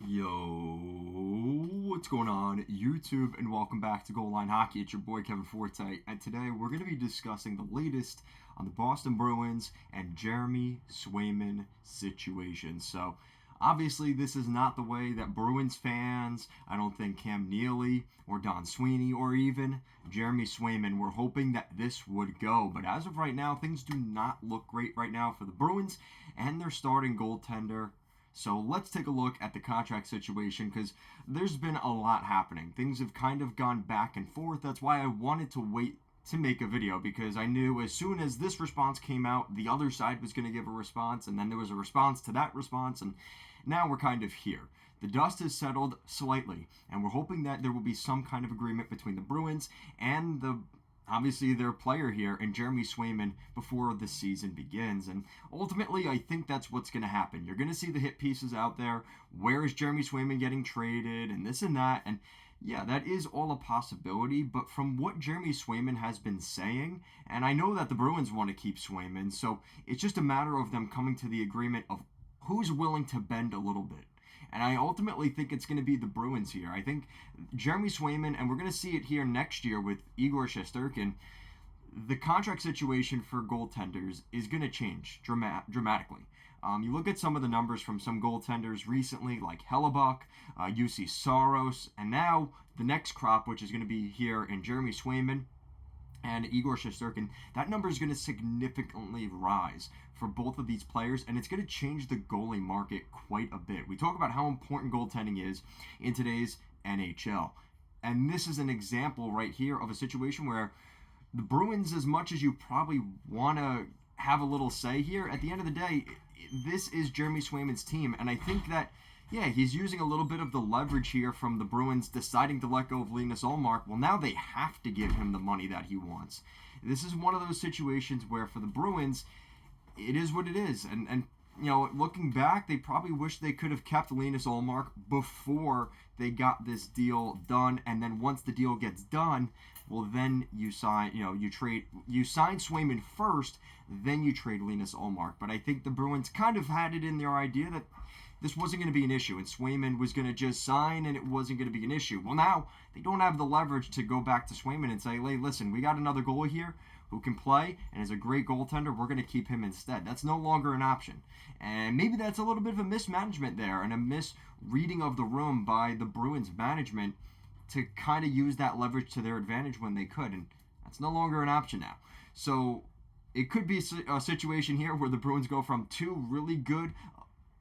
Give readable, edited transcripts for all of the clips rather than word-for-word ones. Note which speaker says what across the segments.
Speaker 1: Yo, what's going on, YouTube, and welcome back to Goal Line Hockey. It's your boy Kevin Forte, and today we're going to be discussing the latest on the Boston Bruins and Jeremy Swayman situation. So, obviously, this is not the way that Bruins fans, I don't think Cam Neely or Don Sweeney or even Jeremy Swayman were hoping that this would go. But as of right now, things do not look great right now for the Bruins and their starting goaltender. So let's take a look at the contract situation because there's been a lot happening. Things have kind of gone back and forth. That's why I wanted to wait to make a video because I knew as soon as this response came out, the other side was going to give a response, and then there was a response to that response, and now we're kind of here. The dust has settled slightly, and we're hoping that there will be some kind of agreement between the Bruins and obviously their player here and Jeremy Swayman before the season begins. And ultimately, I think that's what's going to happen. You're going to see the hit pieces out there. Where is Jeremy Swayman getting traded and this and that? And yeah, that is all a possibility. But from what Jeremy Swayman has been saying, and I know that the Bruins want to keep Swayman, so it's just a matter of them coming to the agreement of who's willing to bend a little bit. And I ultimately think it's going to be the Bruins here. I think Jeremy Swayman, and we're going to see it here next year with Igor Shesterkin, the contract situation for goaltenders is going to change dramatically. You look at some of the numbers from some goaltenders recently, like Hellebuck, UC Soros, and now the next crop, which is going to be here in Jeremy Swayman and Igor Shesterkin, that number is going to significantly rise for both of these players, and it's going to change the goalie market quite a bit. We talk about how important goaltending is in today's NHL, and this is an example right here of a situation where the Bruins, as much as you probably want to have a little say here, at the end of the day, this is Jeremy Swayman's team, and I think that yeah, he's using a little bit of the leverage here from the Bruins deciding to let go of Linus Ullmark. Well, now they have to give him the money that he wants. This is one of those situations where for the Bruins, it is what it is. And you know, looking back, they probably wish they could have kept Linus Ullmark before they got this deal done. And then once the deal gets done, well, then you sign Swayman first, then you trade Linus Ullmark. But I think the Bruins kind of had it in their idea that this wasn't going to be an issue, and Swayman was going to just sign, and it wasn't going to be an issue. Well, now they don't have the leverage to go back to Swayman and say, hey, listen, we got another goalie here who can play and is a great goaltender. We're going to keep him instead. That's no longer an option. And maybe that's a little bit of a mismanagement there and a misreading of the room by the Bruins management to kind of use that leverage to their advantage when they could, and that's no longer an option now. So it could be a situation here where the Bruins go from two really good,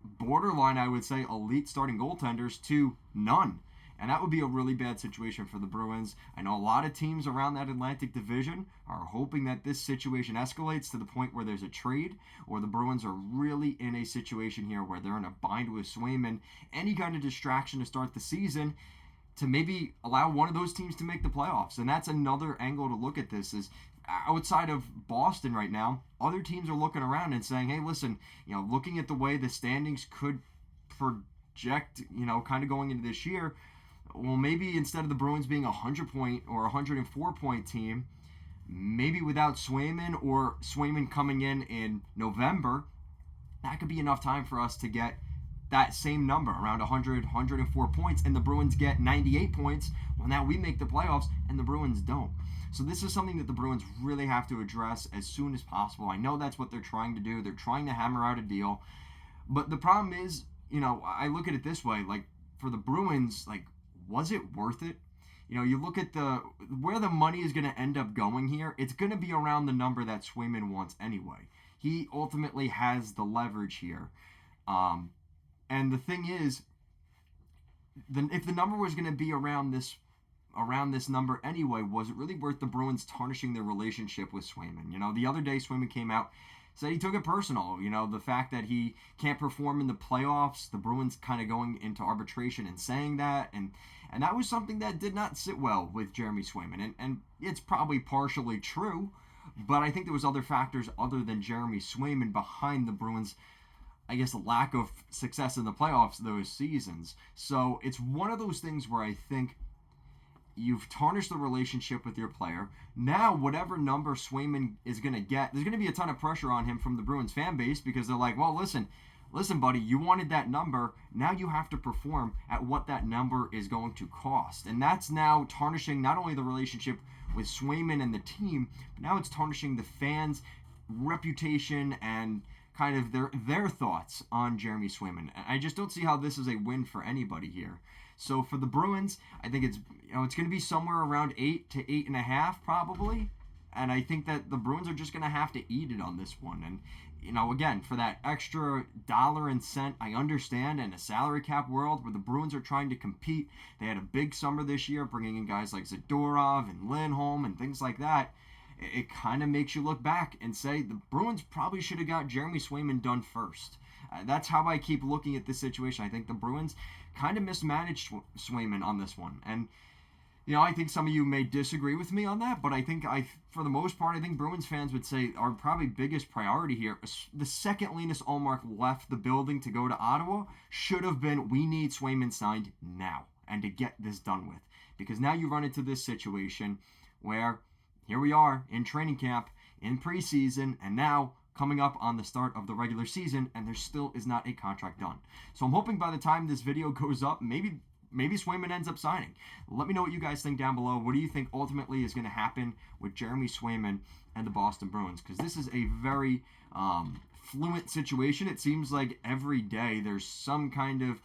Speaker 1: borderline, I would say, elite starting goaltenders to none. And that would be a really bad situation for the Bruins. I know a lot of teams around that Atlantic Division are hoping that this situation escalates to the point where there's a trade, or the Bruins are really in a situation here where they're in a bind with Swayman. Any kind of distraction to start the season to maybe allow one of those teams to make the playoffs. And that's another angle to look at this is outside of Boston right now, other teams are looking around and saying, hey, listen, looking at the way the standings could project, kind of going into this year, well, maybe instead of the Bruins being a 100-point or 104-point team, maybe without Swayman or Swayman coming in November, that could be enough time for us to get that same number, around 100, 104 points, and the Bruins get 98 points. Well, now we make the playoffs, and the Bruins don't. So this is something that the Bruins really have to address as soon as possible. I know that's what they're trying to do. They're trying to hammer out a deal. But the problem is, I look at it this way, like, for the Bruins, like, was it worth it? You look at where the money is going to end up going here, it's going to be around the number that Swayman wants anyway. He ultimately has the leverage here. And the thing is, if the number was going to be around this number anyway, was it really worth the Bruins tarnishing their relationship with Swayman? The other day Swayman came out, said he took it personal. The fact that he can't perform in the playoffs, the Bruins kind of going into arbitration and saying that, and that was something that did not sit well with Jeremy Swayman. And it's probably partially true, but I think there was other factors other than Jeremy Swayman behind the Bruins, I guess, a lack of success in the playoffs those seasons. So it's one of those things where I think you've tarnished the relationship with your player. Now, whatever number Swayman is going to get, there's going to be a ton of pressure on him from the Bruins fan base because they're like, well, listen, listen, buddy, you wanted that number. Now you have to perform at what that number is going to cost. And that's now tarnishing not only the relationship with Swayman and the team, but now it's tarnishing the fans' reputation and kind of their thoughts on Jeremy Swayman. I just don't see how this is a win for anybody here. So for the Bruins, I think it's it's going to be somewhere around 8 to 8.5 probably. And I think that the Bruins are just going to have to eat it on this one. And, again, for that extra dollar and cent, I understand in a salary cap world where the Bruins are trying to compete. They had a big summer this year, bringing in guys like Zadorov and Lindholm and things like that. It kind of makes you look back and say the Bruins probably should have got Jeremy Swayman done first. That's how I keep looking at this situation. I think the Bruins kind of mismanaged Swayman on this one. And I think some of you may disagree with me on that, but I think for the most part, I think Bruins fans would say our probably biggest priority here, the second Linus Ullmark left the building to go to Ottawa, should have been we need Swayman signed now and to get this done with. Because now you run into this situation where here we are in training camp, in preseason, and now coming up on the start of the regular season, and there still is not a contract done. So I'm hoping by the time this video goes up, maybe Swayman ends up signing. Let me know what you guys think down below. What do you think ultimately is going to happen with Jeremy Swayman and the Boston Bruins? Because this is a very fluent situation. It seems like every day there's some kind of,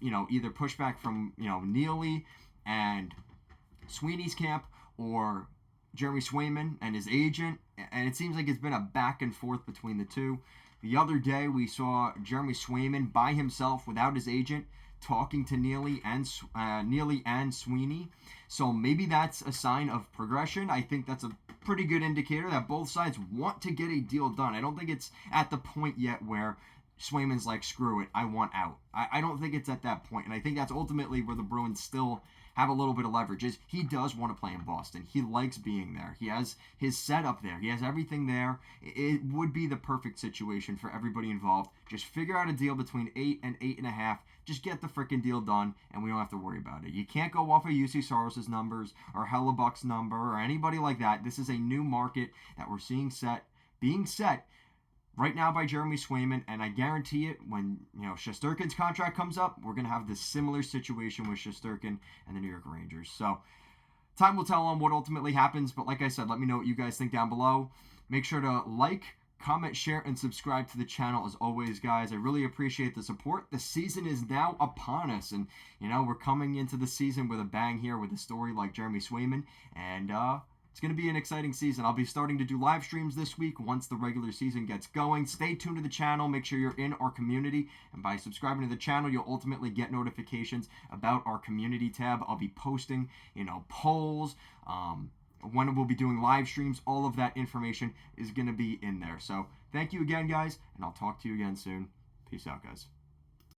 Speaker 1: either pushback from, Neely and Sweeney's camp or Jeremy Swayman and his agent. And it seems like it's been a back and forth between the two. The other day we saw Jeremy Swayman by himself without his agent talking to Neely and Sweeney. So maybe that's a sign of progression. I think that's a pretty good indicator that both sides want to get a deal done. I don't think it's at the point yet where Swayman's like, screw it, I want out. I don't think it's at that point. And I think that's ultimately where the Bruins still have a little bit of leverage. Is he does want to play in Boston. He likes being there. He has his setup there. He has everything there. It would be the perfect situation for everybody involved. Just figure out a deal between 8 and 8.5. Just get the freaking deal done, and we don't have to worry about it. You can't go off of UC Saros' numbers or Hellebuck's number or anybody like that. This is a new market that we're seeing being set right now by Jeremy Swayman, and I guarantee it when Shesterkin's contract comes up, we're going to have this similar situation with Shesterkin and the New York Rangers. So time will tell on what ultimately happens, but like I said, let me know what you guys think down below. Make sure to like, comment, share, and subscribe to the channel as always, guys. I really appreciate the support. The season is now upon us, and we're coming into the season with a bang here with a story like Jeremy Swayman, and it's going to be an exciting season. I'll be starting to do live streams this week once the regular season gets going. Stay tuned to the channel. Make sure you're in our community. And by subscribing to the channel, you'll ultimately get notifications about our community tab. I'll be posting, polls, when we'll be doing live streams. All of that information is going to be in there. So thank you again, guys, and I'll talk to you again soon. Peace out, guys.